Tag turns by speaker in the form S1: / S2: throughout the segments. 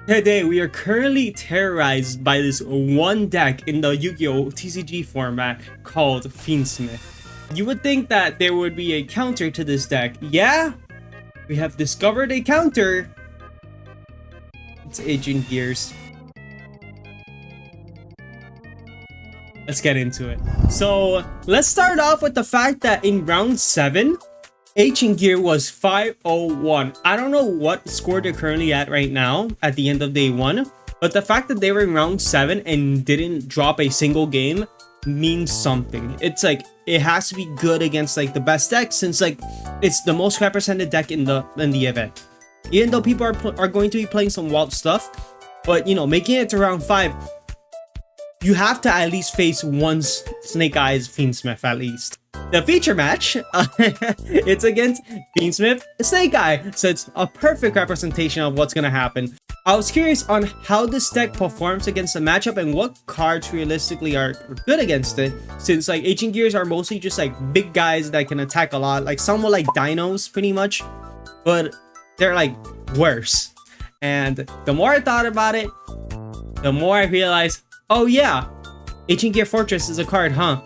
S1: Today, we are currently terrorized by this one deck in the Yu-Gi-Oh! TCG format called Fiendsmith. You would think that there would be a counter to this deck. Yeah, we have discovered a counter. It's Ancient Gears. Let's get into it. So, let's start off with the fact that in round 7, Ancient Gear was 501. I don't know what score they're currently at right now at the end of day 1, but the fact that they were in round 7 and didn't drop a single game means something. It's like it has to be good against like the best deck, since like it's the most represented deck in the event. Even though people are going to be playing some wild stuff, but you know, making it to round 5, you have to at least face one Snake-eye's Fiendsmith at least. The feature match, it's against Fiendsmith Snake-eye, so it's a perfect representation of what's gonna happen. I was curious on how this deck performs against the matchup and what cards realistically are good against it, since like Ancient Gears are mostly just like big guys that can attack a lot, like somewhat like dinos pretty much, but they're like worse. And the more I thought about it, the more I realized, oh yeah, Ancient Gear Fortress is a card, huh?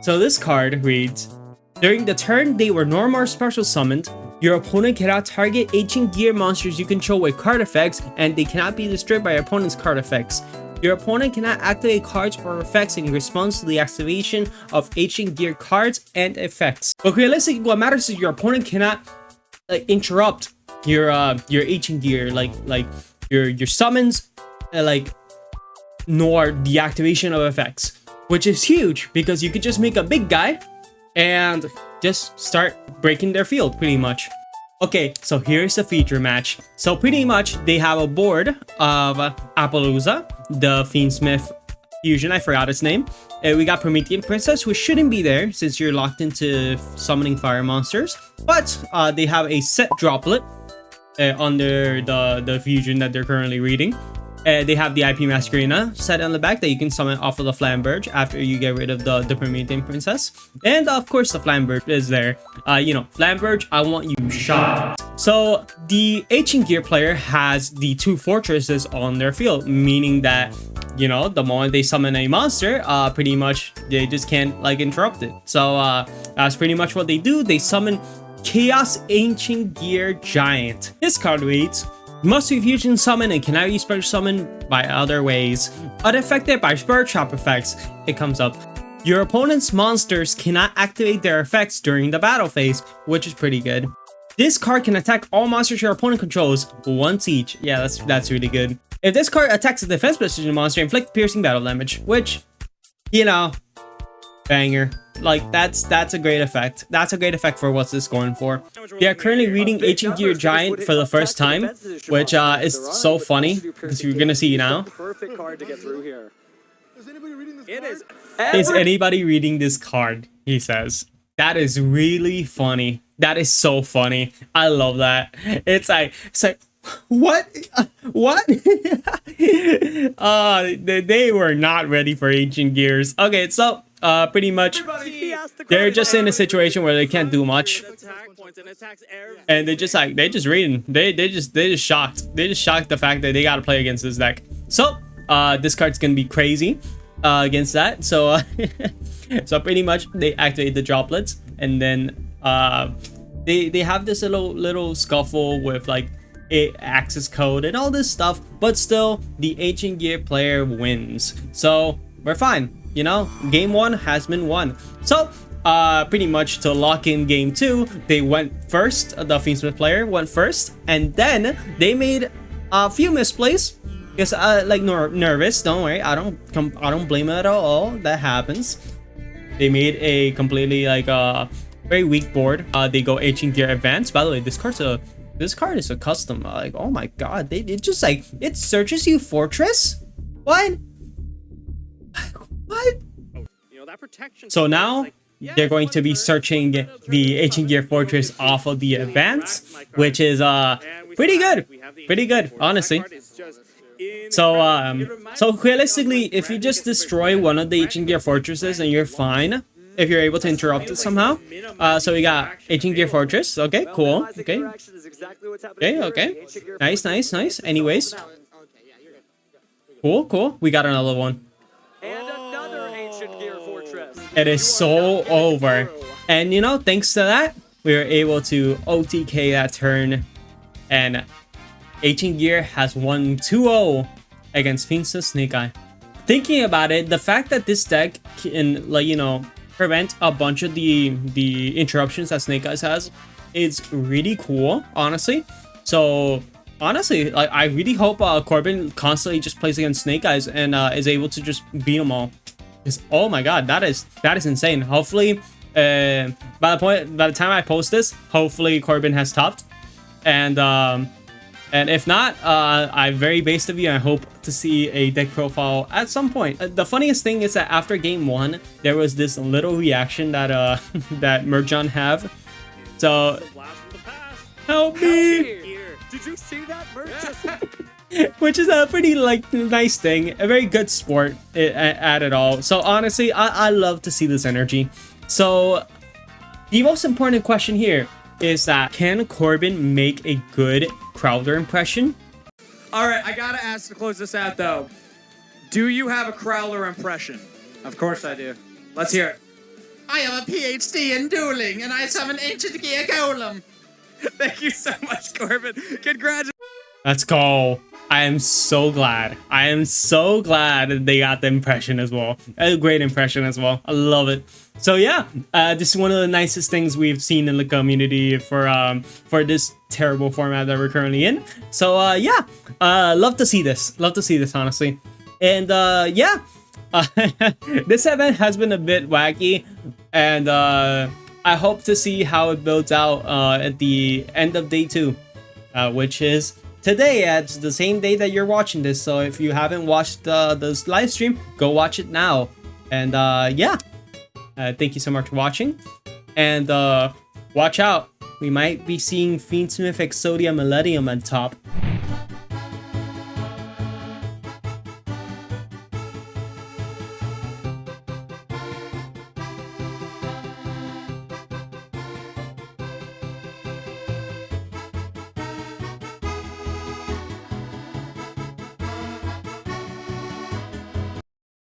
S1: So this card reads, during the turn they were normal or special summoned, your opponent cannot target Ancient Gear monsters you control with card effects, and they cannot be destroyed by your opponent's card effects. Your opponent cannot activate cards or effects in response to the activation of Ancient Gear cards and effects. But realistically, what matters is your opponent cannot interrupt your Ancient Gear, like your summons, nor the activation of effects, which is huge because you could just make a big guy and just start breaking their field pretty much. Okay, so here's the feature match. So pretty much they have a board of Appaloosa, the Fiendsmith fusion, I forgot its name. We got Promethean Princess, who shouldn't be there since you're locked into summoning fire monsters, but they have a set droplet under the fusion that they're currently reading. They have the IP Masquerena set on the back that you can summon off of the Flamberge after you get rid of the Promethean Princess. And of course the Flamberge is there. You know, Flamberge, I want you shot. So the Ancient Gear player has the 2 fortresses on their field, meaning that, you know, the moment they summon a monster, pretty much they just can't like interrupt it. So that's pretty much what they do. They summon Chaos Ancient Gear Giant. This card reads, must be fusion summon and cannot be special summon by other ways. Unaffected by Spirit Trap effects. It comes up, your opponent's monsters cannot activate their effects during the battle phase, which is pretty good. This card can attack all monsters your opponent controls once each. Yeah, that's really good. If this card attacks a defense position monster, inflict piercing battle damage, which, you know, banger. Like that's a great effect. That's a great effect for what's this going for. They are currently reading Ancient Gear Giant for the first time, which is so funny because you're gonna see now.
S2: Perfect card to get through here.
S1: Is anybody reading this card? He says. That is really funny. That is so funny. I love that. It's like what? What? They were not ready for Ancient Gears. Okay, so pretty much they're just in a situation where they can't do much, and they just reading. They just shocked. They just shocked the fact that they gotta play against this deck. So this card's gonna be crazy against that. So so pretty much they activate the droplets, and then they have this little scuffle with like access code and all this stuff, but still the Ancient Gear player wins. So we're fine. You know, game 1 has been won. So pretty much to lock in game 2, they went first. The Fiendsmith player went first, and then they made a few misplays because like nervous. Don't worry, I don't blame it at all. That happens. They made a completely like very weak board. They go Ancient Gear Advance. By the way, this card is a custom. Like, oh my god, it just like it searches you fortress. What? What? So now they're going to be searching the Ancient Gear Fortress off of the Advance, which is pretty good, honestly. So realistically, if you just destroy one of the Ancient Gear Fortresses, and you're fine if you're able to interrupt it somehow. So we got Ancient Gear Fortress. Okay, cool. Okay. Okay. Nice. Anyways, Cool. We got another one.
S2: And another ancient gear fortress.
S1: It is so over. And you know, thanks to that, we were able to OTK that turn. And Ancient Gear has won 2-0 against Fiendsmith Snake-eye. Thinking about it, the fact that this deck can, like, you know, prevent a bunch of the interruptions that Snake-eye has is really cool, honestly. So honestly, like, I really hope Corbin constantly just plays against Snake-eyes and is able to just beat them all. Because, oh my god, that is insane. Hopefully, by the time I post this, hopefully Corbin has topped. And if not, I'm very based of you. I hope to see a deck profile at some point. The funniest thing is that after game 1, there was this little reaction that that Merjon have. So help me!
S2: Did you see that, Merch?
S1: Which is a pretty like nice thing, a very good sport at it all. So honestly, I love to see this energy. So the most important question here is that, can Corbin make a good Crowler impression?
S3: All right, I gotta ask to close this out though. Do you have a Crowler impression?
S2: Of course I do.
S3: Let's hear it.
S4: I have a PhD in dueling, and I have an ancient gear golem.
S3: Thank you so much, Corbin. Congratulations.
S1: Let's go. I am so glad. I am so glad they got the impression as well. A great impression as well. I love it. So yeah, this is one of the nicest things we've seen in the community for this terrible format that we're currently in. So yeah, love to see this. Love to see this, honestly. And yeah, this event has been a bit wacky, and I hope to see how it builds out at the end of day 2, which is today, at the same day that you're watching this. So if you haven't watched this live stream, go watch it now. And yeah, thank you so much for watching. And watch out, we might be seeing Fiendsmith Exodia Millennium on top.